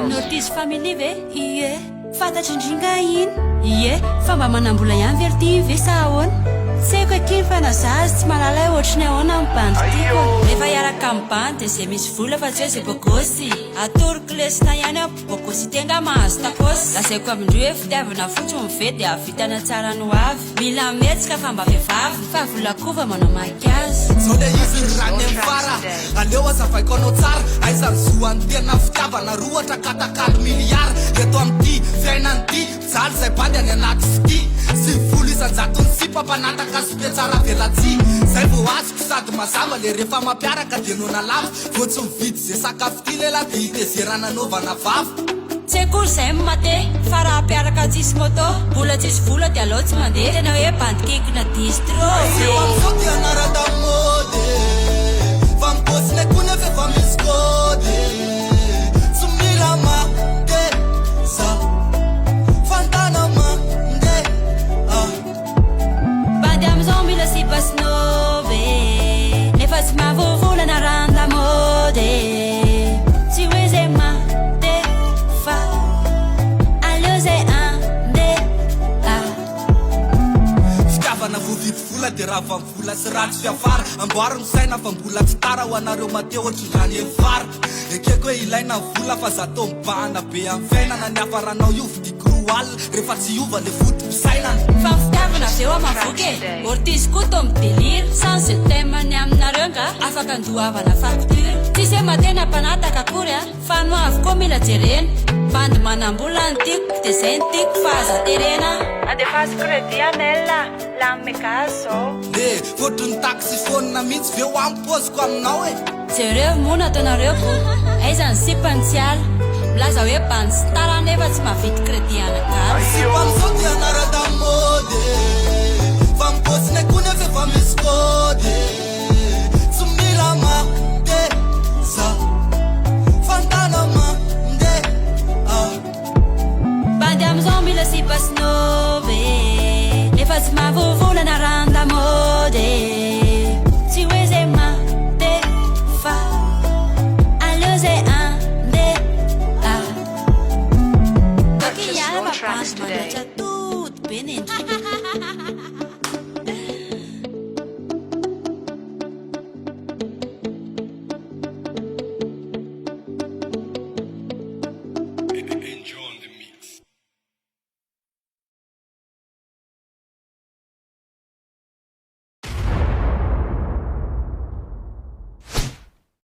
Notice family ve ie fantatry indringa iny ie fa mba manambola ihany very ty ve sa ahoana tsy haiko akiny fa na zazy tsy mahalala ohatrany ahoana amin'ny bandy tiako rehefa hiaraka amin'ny bandy dia izay misy vola fa tsy hoe izay bokosy atoroko lesina ihany aho bokosy tenga mahazo takosy lazaiko amindreo hoe fitiavana fotsy mivety dia havitana tsara no avy mila metsika fa mba vehivavy fa vola kova manao makiazy zao dia izy ny rany amin'ny fara aleo azavaiko anao tsara aiza mizoany tena fitiavana rohatra katakalo miliara eto amin'ity fiainanyity jaly izay bandy any anaty fity sy volo isanjato ny sipampanataka sope tsara velatsy zay vo azoko sady mazava le rehefa mampiaraka dia nona lava vo tsy mividy zay sakafo ty lela dia hitezerana anaovana vava tsy haikory izay mate fa raha mpiaraka tsisy moto mbola tsisy vola dia aleo tsy mandeha tena hoe bandikikina distro eo am'izao ty anarada mody fa mibosiny koa nefa efa misy kody tsy mila mande za fantana mande bandy am'izao mila sy basinove nefa tsy mahavovolana randa mody tsy hoe zay mande fa aleo zay ande fitiavana voavidy vola dia raha va mivola sy ratsy fiafara amboary ny saina fa mbola tsy tara ho anareo mateo ohatry rany evara ekeko hoe ilaina vola fa zato mibahana be amin'ny fiainana ny afaranao io vidiko roa alina rehefa tsy iova le foty mpisainana fa fitiavana avy eo amavoky ortisy koa to midélire sans je t'aimany aminareo nga afaka andohavana facture tsisy hoe matena mpanataka akory fa no avy koa mila jerena bandy manambola ny tiako dia zay ny tiako fa aza terena adefazo crédit anella la megazo e fotry ny taxifone mihitsy ve ho ampoziko aminao e jereo mona ataonareo ko aiza ny sipany tsy ala milaza hoe bandy sy tara nefa tsy mahavity crédit anakalo sipan'izao ty anarada mody